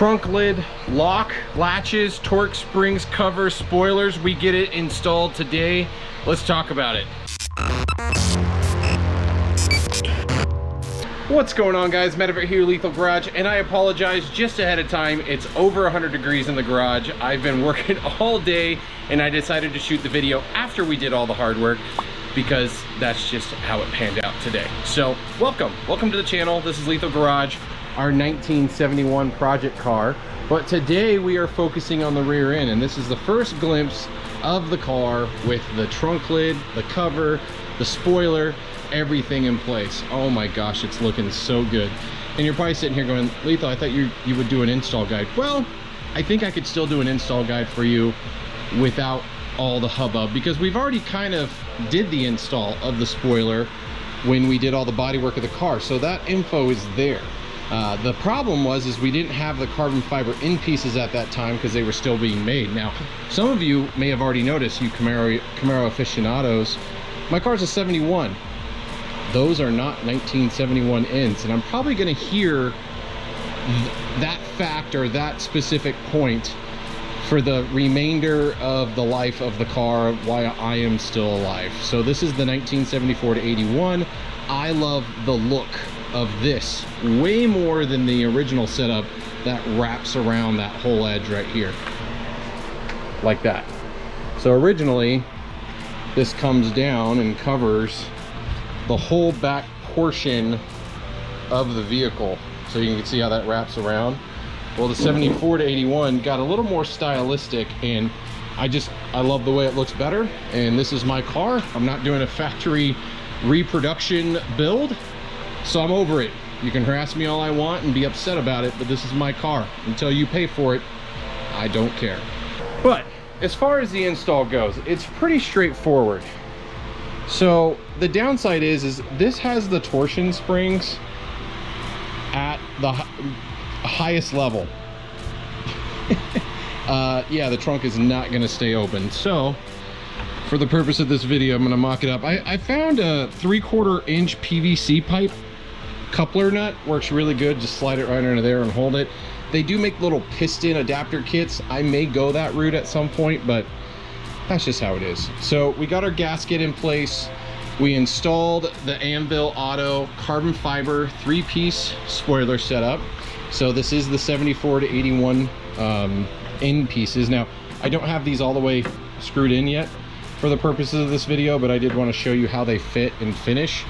trunk lid, lock, latches, torque springs, cover, spoilers. We get it installed today. Let's talk about it. What's going on, guys? Matt over here, Lethal Garage, and I apologize just ahead of time. It's over 100 degrees in the garage. I've been working all day and I decided to shoot the video after we did all the hard work because that's just how it panned out today. So welcome to the channel. This is Lethal Garage, our 1971 project car, but today we are focusing on the rear end, and this is the first glimpse of the car with the trunk lid, the cover, the spoiler, everything in place. Oh my gosh, it's looking so good. And you're probably sitting here going, Lethal, I thought you would do an install guide. Well, I think I could still do an install guide for you without all the hubbub, because we've already kind of did the install of the spoiler when we did all the body work of the car, so that info is there. The problem was we didn't have the carbon fiber in pieces at that time because they were still being made. Now, some of you may have already noticed, you Camaro aficionados, my car's a 71. Those are not 1971 ends, and I'm probably going to hear that fact or that specific point for the remainder of the life of the car, why I am still alive. So this is the 1974 to 81. I love the look of this way more than the original setup that wraps around that whole edge right here like that. So originally this comes down and covers the whole back portion of the vehicle, so you can see how that wraps around. Well, the 74 to 81 got a little more stylistic, and I love the way it looks better. And this is my car. I'm not doing a factory reproduction build, so I'm over it. You can harass me all I want and be upset about it, but this is my car. Until you pay for it, I don't care. But as far as the install goes, it's pretty straightforward. So the downside is this has the torsion springs at the highest level. Yeah, the trunk is not going to stay open. So for the purpose of this video, I'm going to mock it up. I found a 3/4 inch PVC pipe coupler nut. Works really good. Just slide it right under there and hold it. They do make little piston adapter kits. I may go that route at some point, but that's just how it is. So we got our gasket in place. We installed the Anvil Auto carbon fiber 3-piece spoiler setup. So this is the 74 to 81 end pieces. Now, I don't have these all the way screwed in yet for the purposes of this video, but I did want to show you how they fit and finish.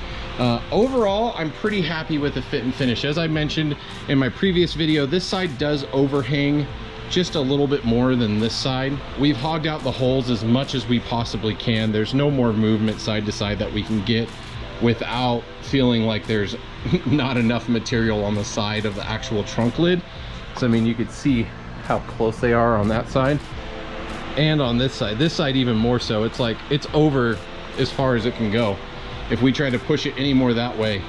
Overall, I'm pretty happy with the fit and finish. As I mentioned in my previous video, this side does overhang just a little bit more than this side. We've hogged out the holes as much as we possibly can. There's no more movement side to side that we can get without feeling like there's not enough material on the side of the actual trunk lid. So I mean, you could see how close they are on that side and on this side even more so. It's like it's over as far as it can go. If we try to push it any more that way,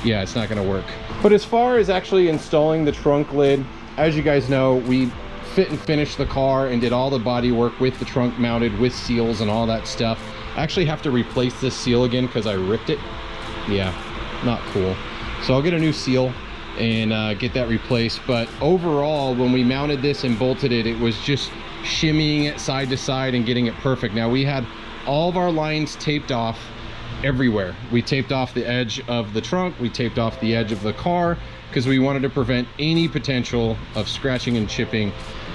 yeah, it's not going to work. But as far as actually installing the trunk lid, as you guys know, we fit and finished the car and did all the body work with the trunk mounted with seals and all that stuff. I actually have to replace this seal again because I ripped it. Yeah, not cool. So I'll get a new seal and get that replaced. But overall, when we mounted this and bolted it, it was just shimmying it side to side and getting it perfect. Now, we had all of our lines taped off everywhere. We taped off the edge of the trunk, we taped off the edge of the car, because we wanted to prevent any potential of scratching and chipping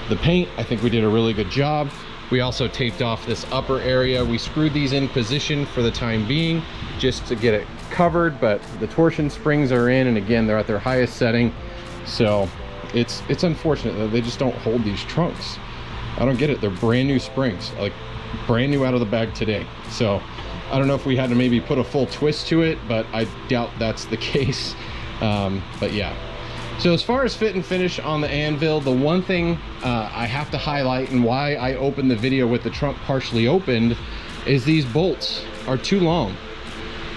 the paint. I think we did a really good job. We also taped off this upper area. We screwed these in position for the time being just to get it covered, but the torsion springs are in, and again, they're at their highest setting. So it's unfortunate that they just don't hold these trunks. I don't get it. They're brand new springs, like brand new out of the bag today. So I don't know if we had to maybe put a full twist to it, but I doubt that's the case. But yeah, so as far as fit and finish on the Anvil, the one thing I have to highlight, and why I opened the video with the trunk partially opened, is these bolts are too long.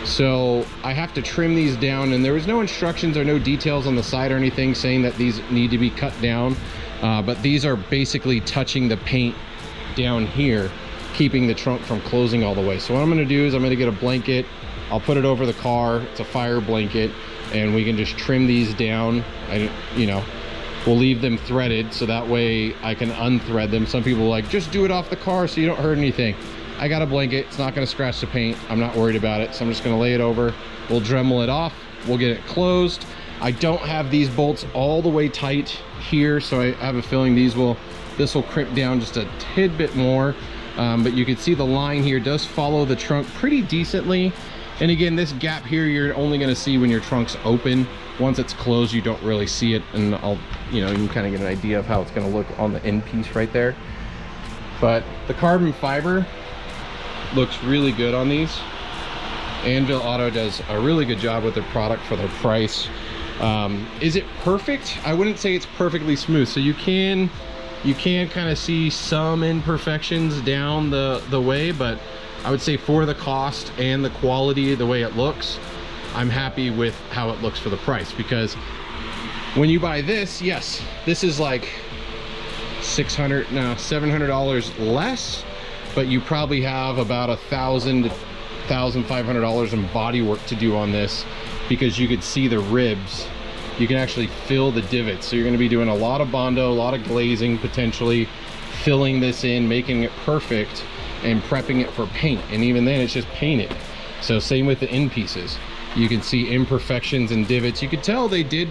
So I have to trim these down, and there was no instructions or no details on the side or anything saying that these need to be cut down, but these are basically touching the paint down here, keeping the trunk from closing all the way. So what I'm going to do is I'm going to get a blanket, I'll put it over the car, it's a fire blanket, and we can just trim these down. You know, we'll leave them threaded so that way I can unthread them. Some people are like, just do it off the car so you don't hurt anything. I got a blanket, it's not gonna scratch the paint. I'm not worried about it, so I'm just gonna lay it over. We'll Dremel it off, we'll get it closed. I don't have these bolts all the way tight here, so I have a feeling this will crimp down just a tidbit more. But you can see the line here does follow the trunk pretty decently. And again, this gap here, you're only gonna see when your trunk's open. Once it's closed, you don't really see it. And you can kind of get an idea of how it's gonna look on the end piece right there. But the carbon fiber looks really good on these. Anvil Auto does a really good job with their product for their price. Is it perfect? I wouldn't say it's perfectly smooth. So you can kind of see some imperfections down the way, but I would say for the cost and the quality, the way it looks, I'm happy with how it looks for the price. Because when you buy this, yes, this is like $700 less, but you probably have about $1,000 to $1,500 in body work to do on this, because you could see the ribs. You can actually fill the divots. So you're going to be doing a lot of Bondo, a lot of glazing, potentially filling this in, making it perfect, and prepping it for paint. And even then, it's just painted. So same with the end pieces. You can see imperfections and divots. You could tell they did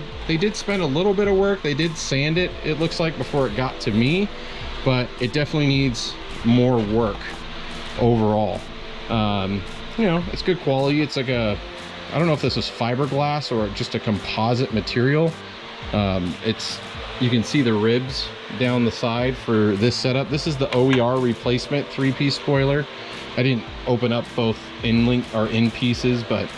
spend a little bit of work. They did sand it, it looks like, before it got to me, but it definitely needs more work overall. You know, it's good quality. It's like a, I don't know if this is fiberglass or just a composite material. You can see the ribs down the side for this setup. This is the OER replacement 3-piece spoiler. I didn't open up both end pieces, but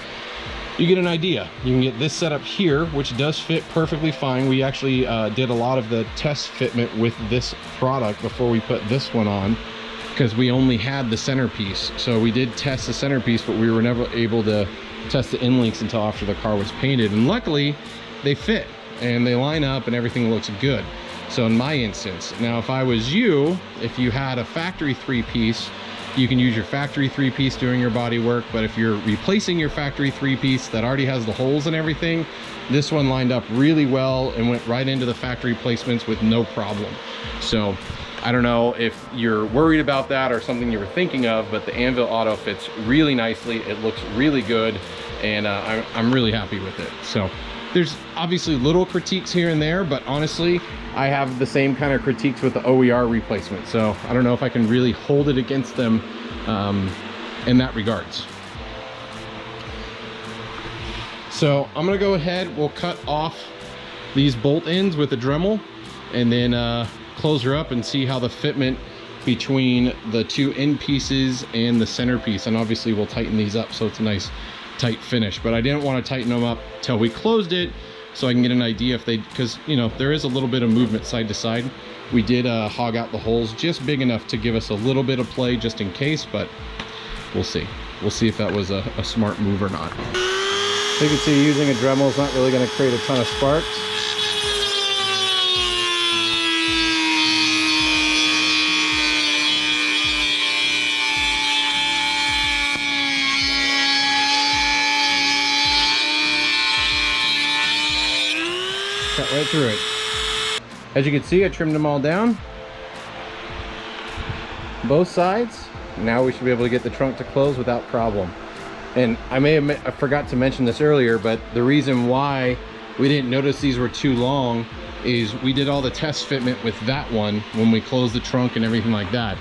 you get an idea. You can get this setup here, which does fit perfectly fine. We actually did a lot of the test fitment with this product before we put this one on, because we only had the centerpiece. So we did test the centerpiece, but we were never able to test the end links until after the car was painted. And luckily they fit and they line up and everything looks good. So in my instance, now if I was you, if you had a factory 3-piece, you can use your factory 3-piece doing your body work. But if you're replacing your factory 3-piece that already has the holes and everything, this one lined up really well and went right into the factory placements with no problem. So I don't know if you're worried about that or something you were thinking of, but the Anvil Auto fits really nicely. It looks really good, and I'm really happy with it. So there's obviously little critiques here and there, but honestly, I have the same kind of critiques with the OER replacement. So I don't know if I can really hold it against them in that regards. So I'm gonna go ahead, we'll cut off these bolt ends with a Dremel, and then close her up and see how the fitment between the two end pieces and the centerpiece. And obviously we'll tighten these up so it's a nice tight finish, but I didn't want to tighten them up till we closed it so I can get an idea if they, because you know there is a little bit of movement side to side. We did hog out the holes just big enough to give us a little bit of play just in case, but we'll see if that was a smart move or not. You can see using a Dremel is not really going to create a ton of sparks. Cut right through it. As you can see, I trimmed them all down, both sides. Now we should be able to get the trunk to close without problem. And I forgot to mention this earlier, but the reason why we didn't notice these were too long is we did all the test fitment with that one when we closed the trunk and everything like that.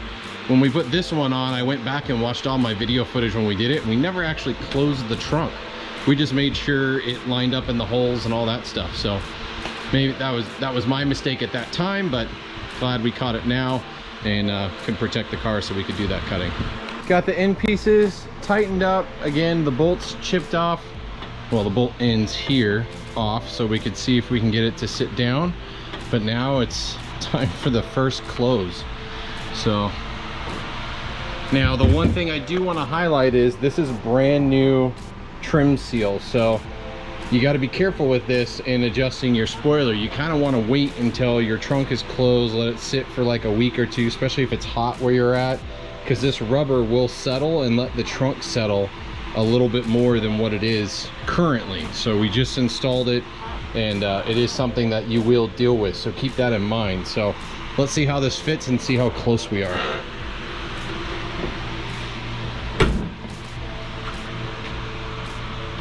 When we put this one on, I went back and watched all my video footage when we did it, and we never actually closed the trunk. We just made sure it lined up in the holes and all that stuff. So maybe that was my mistake at that time, but glad we caught it now and could protect the car so we could do that cutting. Got the end pieces tightened up. Again, the bolts chipped off, well, the bolt ends here off, so we could see if we can get it to sit down. But now it's time for the first close. So now the one thing I do want to highlight is this is brand new trim seal, so you got to be careful with this in adjusting your spoiler. You kind of want to wait until your trunk is closed, let it sit for like a week or two, especially if it's hot where you're at, because this rubber will settle and let the trunk settle a little bit more than what it is currently. So we just installed it and it is something that you will deal with, so keep that in mind. So let's see how this fits and see how close we are.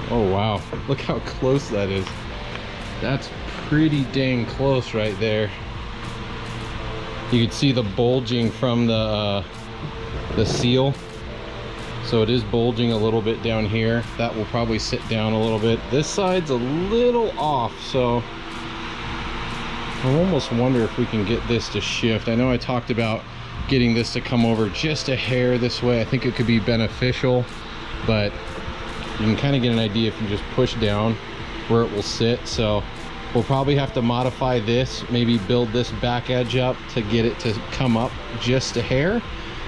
Oh wow, look how close that is. That's pretty dang close right there. You can see the bulging from the seal. So it is bulging a little bit down here. That will probably sit down a little bit. This side's a little off, so I almost wonder if we can get this to shift. I know I talked about getting this to come over just a hair this way. I think it could be beneficial, but you can kind of get an idea if you just push down where it will sit. So we'll probably have to modify this, maybe build this back edge up to get it to come up just a hair.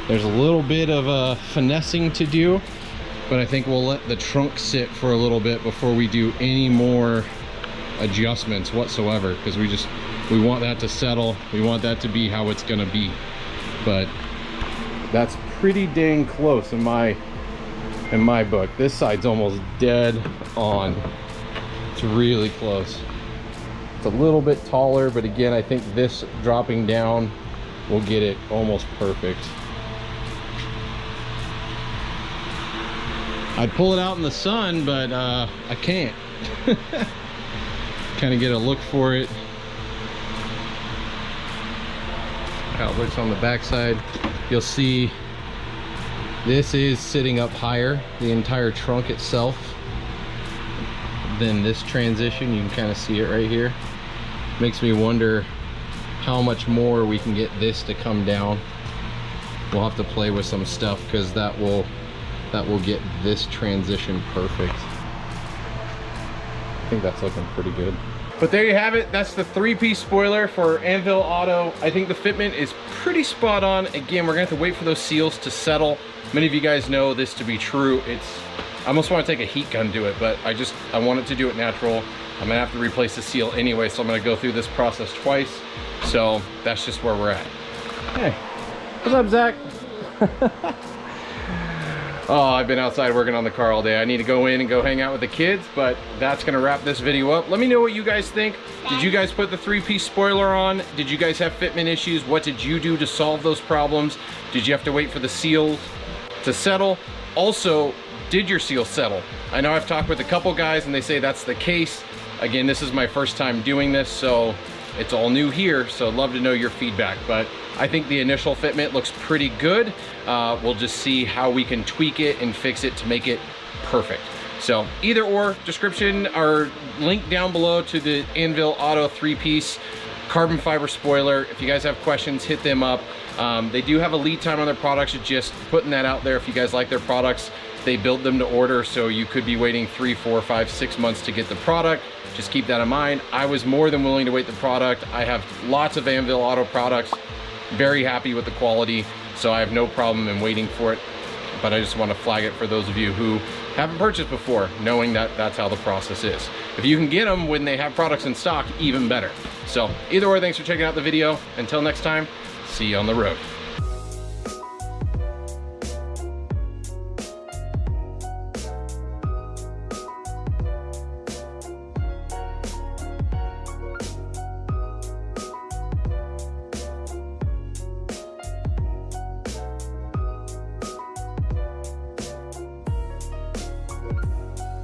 There's a little bit of finessing to do, but I think we'll let the trunk sit for a little bit before we do any more adjustments whatsoever, because we want that to settle. We want that to be how it's gonna be. But that's pretty dang close in my book. This side's almost dead on. It's really close. It's a little bit taller, but again, I think this dropping down will get it almost perfect. I'd pull it out in the sun, but I can't. Kind of get a look for it. How it looks on the backside. You'll see this is sitting up higher, the entire trunk itself, than this transition. You can kind of see it right here. Makes me wonder how much more we can get this to come down. We'll have to play with some stuff, because that will get this transition perfect. I think that's looking pretty good. But there you have it. That's the 3-piece spoiler for Anvil Auto. I think the fitment is pretty spot on. Again, we're gonna have to wait for those seals to settle. Many of you guys know this to be true. I almost want to take a heat gun to it, but I want it to do it natural. I'm gonna have to replace the seal anyway, so I'm gonna go through this process twice. So that's just where we're at. Hey, what's up, Zach? Oh, I've been outside working on the car all day. I need to go in and go hang out with the kids, but that's gonna wrap this video up. Let me know what you guys think. Did you guys put the 3-piece spoiler on? Did you guys have fitment issues? What did you do to solve those problems? Did you have to wait for the seals to settle? Also, did your seal settle? I know I've talked with a couple guys and they say that's the case. Again, this is my first time doing this, so it's all new here, so I'd love to know your feedback. But I think the initial fitment looks pretty good. We'll just see how we can tweak it and fix it to make it perfect. So either or, description or link down below to the Anvil Auto 3-piece carbon fiber spoiler. If you guys have questions, hit them up. They do have a lead time on their products. Just putting that out there. If you guys like their products, they build them to order, so you could be waiting 3, 4, 5, 6 months to get the product. Just keep that in mind. I was more than willing to wait the product. I have lots of Anvil Auto products, very happy with the quality, so I have no problem in waiting for it. But I just want to flag it for those of you who haven't purchased before, knowing that that's how the process is. If you can get them when they have products in stock, even better. So either way, thanks for checking out the video. Until next time, see you on the road.